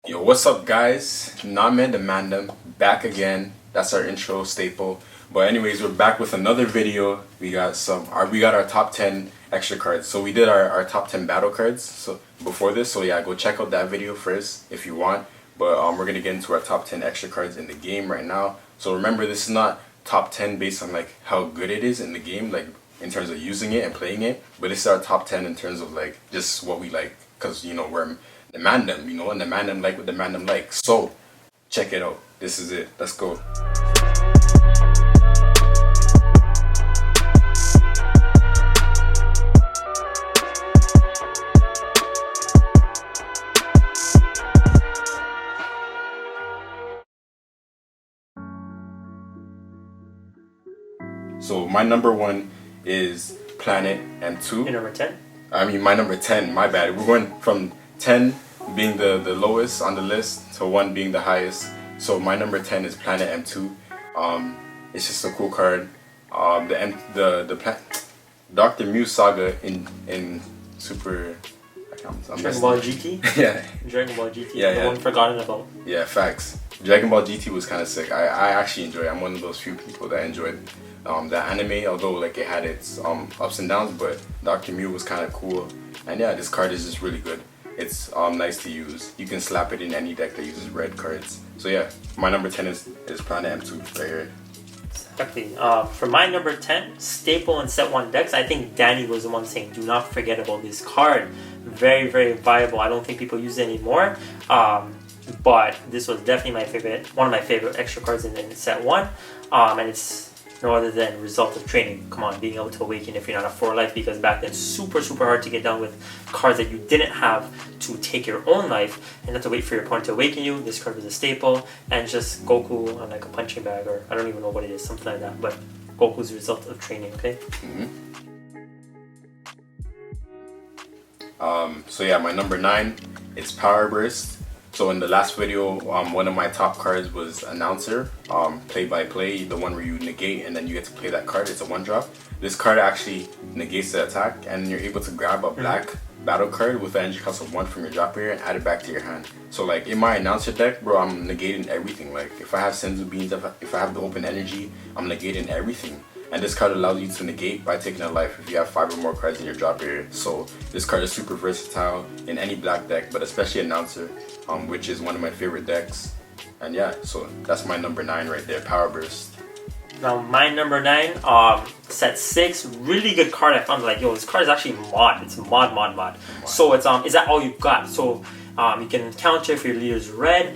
Yo, what's up, guys? Namen the Mandem back again. That's our intro staple. But anyways, we're back with another video. We got our top 10 extra cards. So we did our top 10 battle cards. So before this, so yeah, go check out that video first if you want. But we're gonna get into our top 10 extra cards in the game right now. So remember, this is not top 10 based on like how good it is in the game, like in terms of using it and playing it. But this is our top 10 in terms of like just what we like, because you know we're the Mandem, you know, and the Mandem like what the Mandem like. So check it out. This is it. Let's go. So my number one is Planet M2. Your number 10? I mean my number 10, my bad. We're going from 10 being the lowest on the list to 1 being the highest. So my number 10 is Planet M2. It's just a cool card. Dr. Mew Saga in Super Dragon Ball GT? Yeah. Dragon Ball GT. Yeah, the yeah. one forgotten about. Yeah, facts. Dragon Ball GT was kind of sick. I actually enjoyed it. I'm one of those few people that enjoyed that anime, although like it had its ups and downs, but Dr. Mew was kind of cool. And yeah, this card is just really good. It's nice to use. You can slap it in any deck that uses red cards. So yeah, my number 10 is Planet M2 right here. Exactly. For my number 10, staple in set 1 decks, I think Danny was the one saying do not forget about this card. Very, very viable. I don't think people use it anymore. But this was definitely one of my favorite extra cards in set 1. And it's no other than Result of Training. Come on, being able to awaken if you're not a 4 life, because back then super hard to get done with cards that you didn't have to take your own life and have to wait for your opponent to awaken you. This card was a staple, and just Goku on like a punching bag, or I don't even know what it is, something like that, but Goku's Result of Training, okay? So yeah, my number 9, it's Power Burst. So in the last video, one of my top cards was Announcer, play by play, the one where you negate and then you get to play that card. It's a 1-drop. This card actually negates the attack, and you're able to grab a black battle card with an energy cost of 1 from your drop area and add it back to your hand. So like in my Announcer deck, bro, I'm negating everything. Like if I have Senzu Beans, if I have the open energy, I'm negating everything. And this card allows you to negate by taking a life if you have 5 or more cards in your drop area. So this card is super versatile in any black deck, but especially Announcer, which is one of my favorite decks. And yeah, so that's my number 9 right there, Power Burst. Now my number 9, set 6, really good card. I found like, yo, this card is actually mod. It's mod. So it's is that all you've got? So you can counter if your leader's red,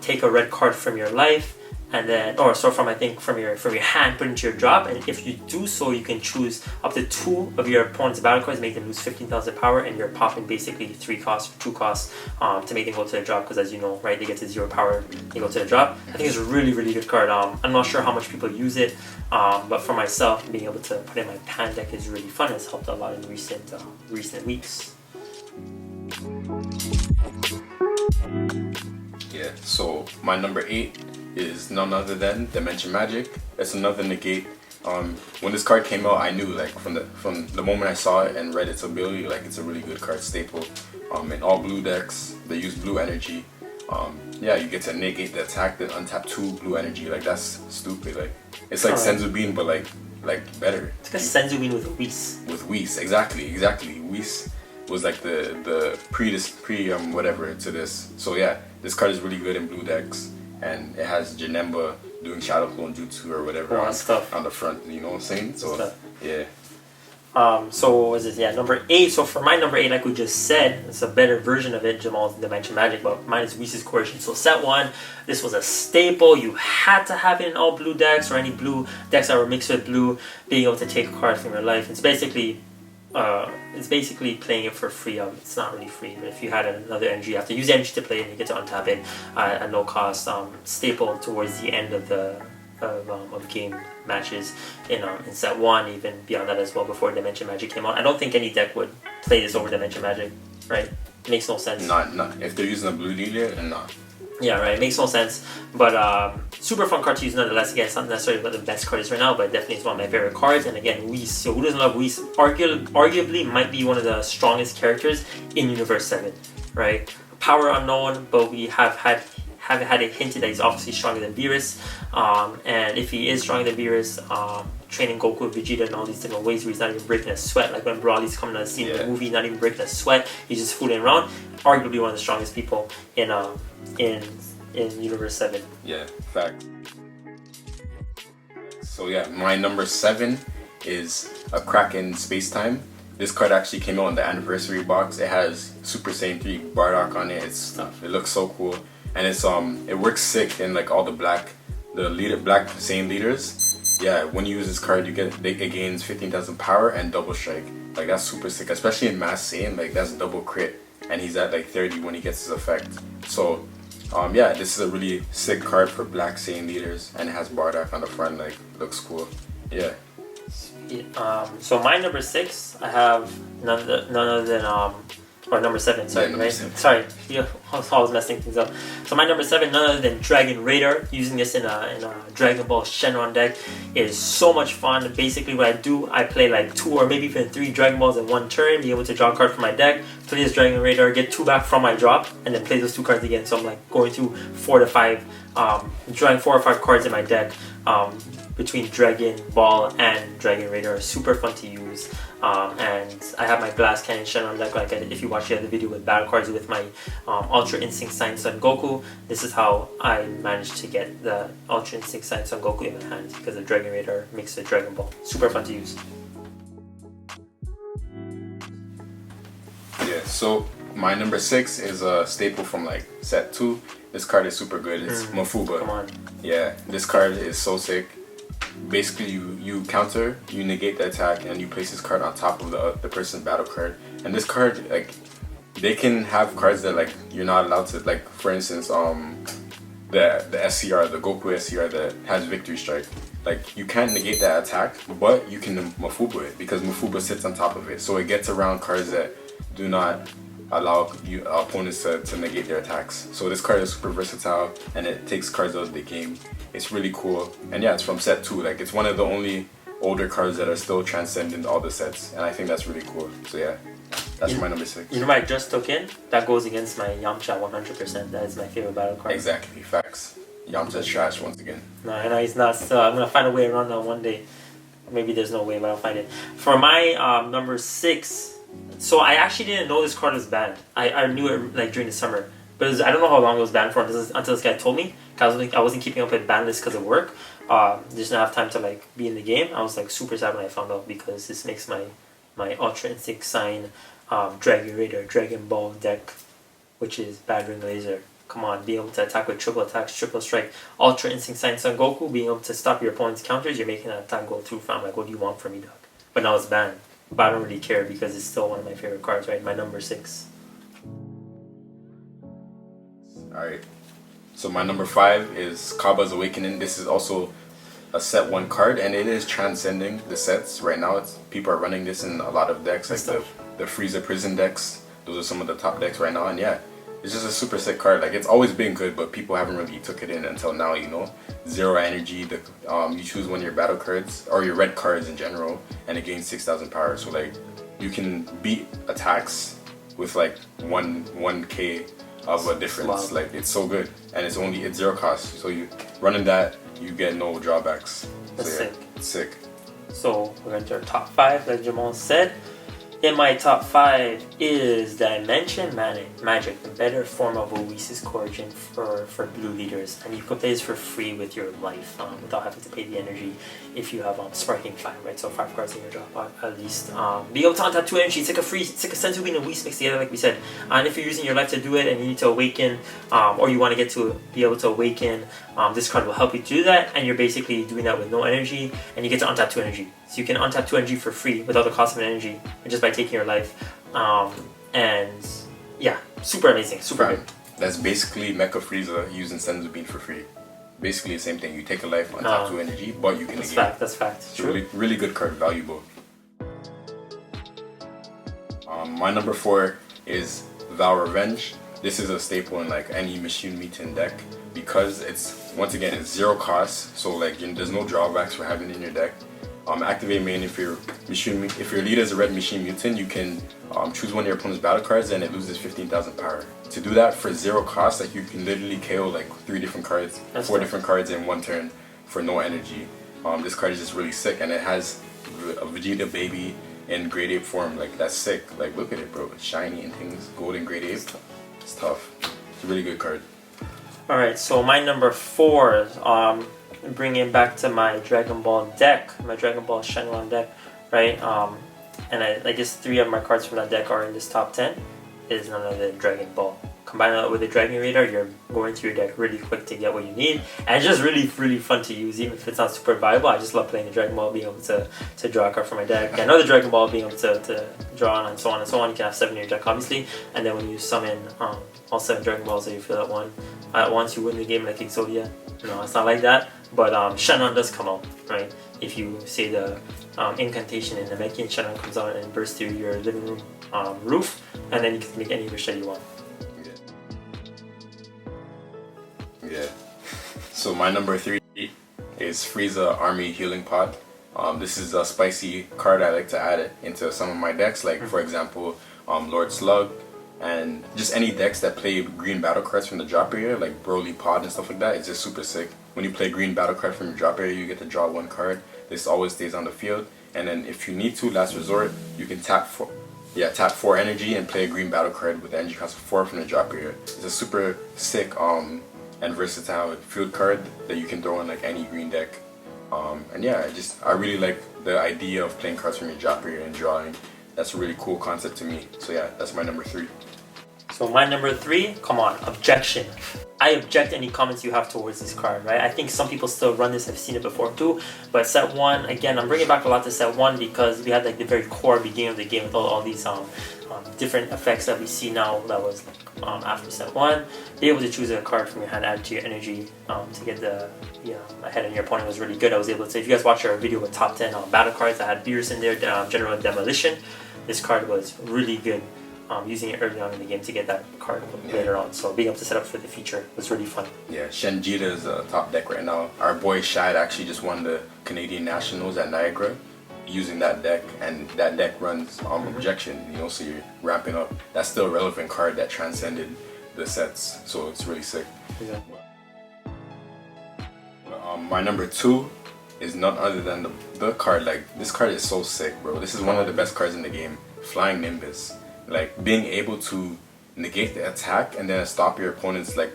take a red card from your life, and then, from your hand, put into your drop, and if you do so, you can choose up to 2 of your opponent's battle cards, make them lose 15,000 power, and you're popping basically 3 costs or 2 costs to make them go to the drop, because as you know, right, they get to 0 power, they go to the drop. I think it's a really good card. I'm not sure how much people use it, but for myself, being able to put it in my pan deck is really fun. It's helped a lot in recent weeks. Yeah, so my number 8 is none other than Dimension Magic. It's another negate. When this card came out, I knew like from the moment I saw it and read its ability, like it's a really good card staple. In all blue decks, they use blue energy. Yeah, you get to negate the attack, then untap 2 blue energy. Like that's stupid. Like it's like Senzu Bean, but like better. It's like a Senzu Bean with Whis. With Whis, exactly. Whis was like the pre whatever to this. So yeah, this card is really good in blue decks. And it has Janemba doing Shadow Clone Jutsu or whatever on the front, you know what I'm saying? So, yeah. So what was it? Yeah, number 8. So for my number 8, like we just said, it's a better version of it, Jamal's Dimension Magic, but mine is Whis' Coercion. So set 1, this was a staple. You had to have it in all blue decks, or any blue decks that were mixed with blue, being able to take a card from your life. It's basically playing it for free. It's not really free, but if you had another energy, you have to use energy to play it, and you get to untap it at no cost. Staple towards the end of the game matches in set 1, even beyond that as well, before Dimension Magic came out. I don't think any deck would play this over Dimension Magic, right? It makes no sense. Not if they're using a blue dealer, and not. Yeah, right. It makes no sense. But super fun card to use nonetheless. Again, it's not necessarily what the best card is right now, but definitely it's one of my favorite cards. And again, Whis. So who doesn't love Whis? Arguably might be one of the strongest characters in Universe 7, right? Power unknown, but we haven't had it hinted that he's obviously stronger than Beerus. And if he is stronger than Beerus, training Goku, Vegeta, and all these different ways where he's not even breaking a sweat, like when Broly's coming on the scene in the movie, not even breaking a sweat, he's just fooling around. Arguably one of the strongest people in Universe 7. Yeah, fact. So yeah, my number 7 is a Kraken Spacetime. This card actually came out in the anniversary box. It has Super Saiyan 3 Bardock on it. It looks so cool, and it works sick in like all the black Saiyan leaders. Yeah, when you use this card, it gains 15,000 power and double strike. Like that's super sick, especially in Mass Saiyan. Like that's double crit, and he's at like 30 when he gets his effect. So yeah, this is a really sick card for black Saiyan leaders, and it has Bardock on the front. Like looks cool. Yeah. So my number 6, I have none other than or number 7, sorry, number right? 7. Sorry, I was messing things up. So my number 7, none other than Dragon Raider. Using this in a Dragon Ball Shenron deck is so much fun. Basically, what I do, I play like 2 or maybe even 3 Dragon Balls in one turn, be able to draw a card from my deck, play this Dragon Raider, get 2 back from my drop, and then play those 2 cards again. So I'm like going through 4 to 5, drawing 4 or 5 cards in my deck. Between Dragon Ball and Dragon Raider, super fun to use. And I have my Blast Cannon Shenron deck, like if you watch the other video with battle cards with my Ultra Instinct Saiyan Son Goku. This is how I managed to get the Ultra Instinct Saiyan Son Goku in my hands, because the Dragon Raider makes the Dragon Ball. Super fun to use. Yeah, so my number 6 is a staple from like set 2. This card is super good. It's Mafuba. Come on. Yeah, this card is so sick. Basically, you counter, you negate the attack, and you place this card on top of the person's battle card. And this card, like, they can have cards that like you're not allowed to, like for instance, the SCR, the Goku SCR that has Victory Strike. Like you can't negate that attack, but you can Mafuba it because Mafuba sits on top of it, so it gets around cards that do not allow opponents to negate their attacks. So this card is super versatile, and it takes cards out of the game. It's really cool, and yeah, it's from set 2. Like it's one of the only older cards that are still transcending all the sets, and I think that's really cool. So yeah, that's my number 6. You know what I just took in? That goes against my Yamcha 100%. That is my favorite battle card. Exactly, facts. Yamcha's trash once again. No, I know he's not. So I'm gonna find a way around that one day. Maybe there's no way, but I'll find it. For my number 6. So I actually didn't know this card was banned. I knew it like during the summer, but I don't know how long it was banned for until this guy told me. Cause I wasn't keeping up with ban lists because of work. Just didn't have time to like be in the game. I was like super sad when I found out, because this makes my Ultra Instinct Sign Dragon Raider Dragon Ball deck, which is Battering Laser. Come on, being able to attack with triple attacks, triple strike, Ultra Instinct Sign Son Goku, being able to stop your opponent's counters. You're making that attack go through. Fam, like, what do you want from me, dog? But now it's banned. But I don't really care because it's still one of my favorite cards, right? My number 6. Alright. So my number 5 is Kaabas Awakening. This is also a set 1 card, and it is transcending the sets right now. People are running this in a lot of decks, like the Frieza prison decks. Those are some of the top decks right now, and yeah, it's just a super sick card. Like it's always been good, but people haven't really took it in until now. You know, 0 energy. You choose one of your battle cards or your red cards in general, and it gains 6,000 power. So like you can beat attacks with like 1k of a difference. Wow. Like it's so good, and it's 0 cost. So you running that, you get no drawbacks. That's so, yeah, sick. It's sick. So we're going to our top 5, like Jamal said. In my top 5 is Dimension Magic, the better form of Oasis Corrigan for blue leaders, and you can play this for free with your life without having to pay the energy if you have Sparking 5, right? So 5 cards in your drop at least. Being able to untap 2 energy, it's like a Senzu Bean and Whis mixed together, like we said. And if you're using your life to do it and you need to awaken, or you want to get to be able to awaken, this card will help you do that, and you're basically doing that with no energy, and you get to untap 2 energy. So you can untap 2 energy for free without the cost of an energy, just by taking your life. And yeah, super amazing, super good. That's basically Mecha Frieza using Senzu Bean for free. Basically the same thing. You take a life, untap 2 energy, but you can That's negate. fact, that's fact. It's a really good card, valuable. My number 4 is Vow Revenge. This is a staple in like any Machine Meeting deck because it's, once again, it's 0 cost, so like there's no drawbacks for having it in your deck. Activate main if your leader is a red machine mutant, you can choose one of your opponent's battle cards and it loses 15,000 power. To do that for 0 cost, like you can literally KO like 3 different cards, 4 different cards in one turn for no energy. This card is just really sick, and it has a Vegeta baby in grade 8 form. Like that's sick. Like look at it, bro. It's shiny and things. Golden grade 8. It's tough. It's a really good card. All right, so my number 4. Bring it back to my Dragon Ball deck, my Dragon Ball Shenron deck, right? And I guess 3 of my cards from that deck are in this top 10. Is none other than Dragon Ball. Combine that with the Dragon Radar, you're going through your deck really quick to get what you need, and it's just really fun to use, even if it's not super viable. I just love playing the Dragon Ball, being able to draw a card from my deck. Another Dragon Ball, being able to draw on and so on and so on. You can have 7 in your deck, obviously, and then when you summon all 7 Dragon Balls that you fill at once, you win the game like Exodia. No, it's not like that, but Shenron does come out, right? If you say the incantation in the Namekian, Shenron comes out and bursts through your living room roof, and then you can make any wish that you want. Yeah. So my number 3 is Frieza Army Healing Pod. This is a spicy card I like to add into some of my decks, like for example, Lord Slug, and just any decks that play green battle cards from the drop area, like Broly Pod and stuff like that. It's just super sick. When you play green battle card from your drop area, you get to draw 1 card. This always stays on the field, and then if you need to, last resort, you can tap 4 energy and play a green battle card with the energy cost of 4 from the drop area. It's a super sick and versatile field card that you can throw in like any green deck. And yeah, I really like the idea of playing cards from your drop area and drawing. That's a really cool concept to me. So yeah, that's my number 3. So my number 3, come on, objection. I object any comments you have towards this card, right? I think some people still run this, I've seen it before too, but set 1, again, I'm bringing back a lot to set 1 because we had like the very core beginning of the game with all these different effects that we see now that was like, after set 1. Be able to choose a card from your hand, add to your energy to get the ahead on your opponent was really good. I was able to, if you guys watch our video with top 10 battle cards, I had Beerus in there, General Demolition. This card was really good. Using it early on in the game to get that card later on. So being able to set up for the future was really fun. Yeah, Shenjita is a top deck right now. Our boy Shad actually just won the Canadian Nationals at Niagara using that deck, and that deck runs objection, so you're ramping up. That's still a relevant card that transcended the sets, so it's really sick. Yeah. My number 2 is none other than the card. Like, this card is so sick, bro. This is one of the best cards in the game. Flying Nimbus. Like, being able to negate the attack and then stop your opponent's like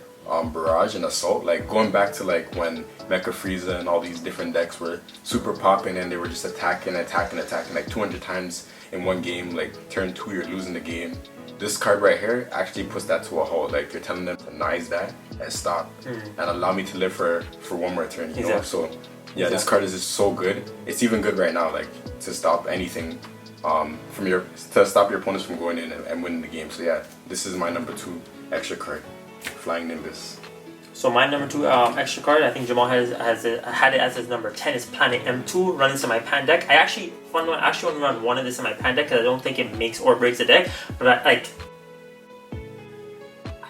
barrage and assault. Like, going back to like when Mecha Frieza and all these different decks were super popping and they were just attacking like 200 times in one game. Like, turn 2 you're losing the game. This card right here actually puts that to a halt. Like, you're telling them to nice that and stop and allow me to live for one more turn, you know? So yeah, this card is just so good. It's even good right now, like, to stop anything to stop your opponents from going in and winning the game. So yeah, this is my number 2 extra card, Flying Nimbus. So my number 2 extra card, I think Jamal had it as his number 10, is Planet M2, run this in my pan deck. I actually want to run 1 of this in my pan deck because I don't think it makes or breaks the deck, but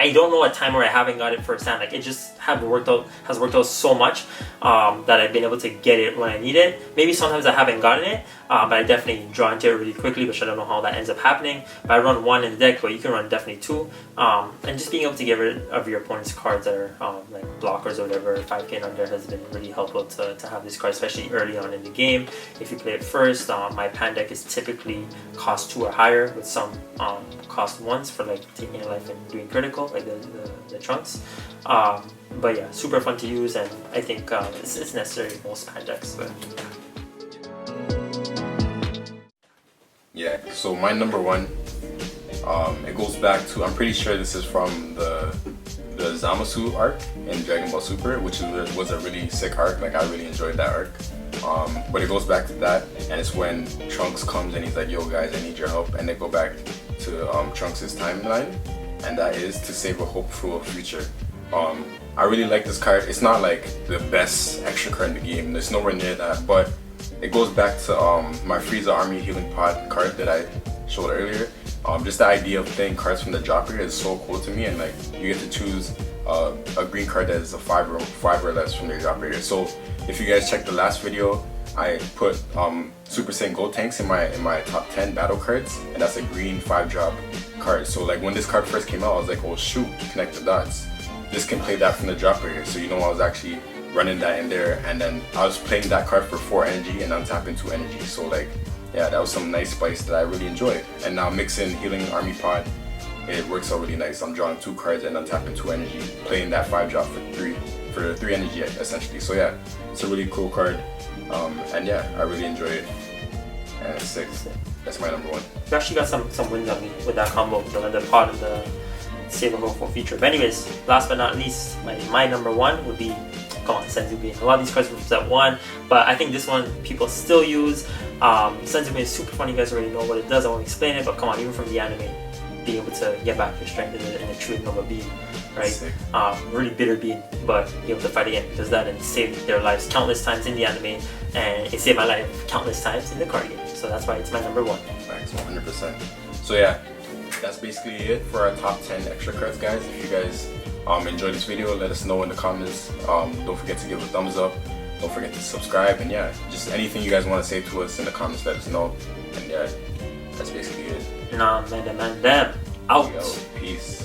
I don't know a time where I haven't got it firsthand. Like, it just has worked out so much that I've been able to get it when I need it. Maybe sometimes I haven't gotten it, but I definitely draw into it really quickly, which I don't know how that ends up happening. But I run 1 in the deck, but you can run definitely 2. And just being able to get rid of your opponent's cards that are like blockers or whatever, 5k and under, has been really helpful to have this card, especially early on in the game. If you play it first, my pan deck is typically cost 2 or higher, with some cost 1s for like taking a life and doing critical, like the Trunks. But yeah, super fun to use, and I think it's necessary in most pan decks. But yeah, so my number 1, it goes back to, I'm pretty sure this is from the Zamasu arc in Dragon Ball Super, which was a really sick arc. Like, I really enjoyed that arc. But it goes back to that, and it's when Trunks comes and he's like, yo guys, I need your help, and they go back to Trunks' timeline, and that is to save a hopeful future. I really like this card. It's not like the best extra card in the game, it's nowhere near that, but it goes back to my Frieza Army Healing Pod card that I showed earlier. Just the idea of playing cards from the drop area is so cool to me, and like, you get to choose a green card that is a 5 or less from your drop area. So if you guys checked the last video, I put Super Saiyan Gold tanks in my top 10 battle cards, and that's a green 5-drop card. So like when this card first came out, I was like, oh shoot, connect the dots. This can play that from the dropper here. So you know I was actually running that in there, and then I was playing that card for 4 energy and untapping 2 energy. So like, yeah, that was some nice spice that I really enjoyed. And now mixing Healing Army Pod, it works out really nice. I'm drawing 2 cards and untapping 2 energy, playing that 5-drop for 3 energy essentially. So yeah, it's a really cool card. And yeah, I really enjoy it. And it's 6. That's my number 1. You actually got some wins on me with that combo, the pod and the savable for feature. But anyways, last but not least, my number 1 would be, come on, Senzuke. A lot of these cards represent 1, but I think this one people still use. Senzuke is super fun. You guys already know what it does. I won't explain it, but come on, even from the anime, being able to get back your strength in the true Nova being, right? Really bitter being, but be able to fight again, does that and save their lives countless times in the anime, and it saved my life countless times in the card game. So that's why it's my number 1. Thanks, 100%. So yeah, that's basically it for our top 10 extra cards, guys. If you guys enjoyed this video, let us know in the comments. Don't forget to give a thumbs up. Don't forget to subscribe, and yeah, just anything you guys want to say to us in the comments, let us know. And yeah, that's basically it. Nah, man, them out. Peace.